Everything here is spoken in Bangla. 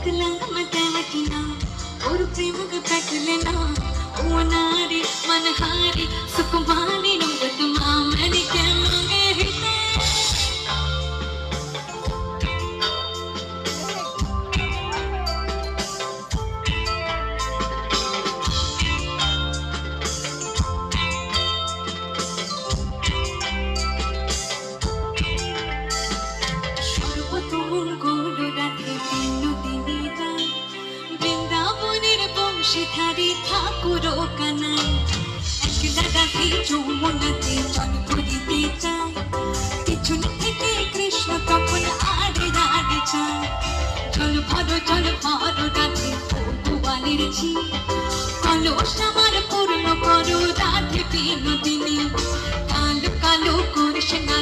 पतला मटवटना और प्रेम कटलना ओ नारी मनहारी सुकुमारी नवत मामनी के मांगे हिते शिखारी ठाकुर कानाई एकला डाके যমুনাতে জল ভরিতে চায় পিছন থেকে কৃষ্ণ তখন আড়ে আড়ে চায় জল ভরো রাধে ভগবানের ঝি কলস আমার পূর্ণ করো রাধে বিনোদিনী কালো কালো করিস না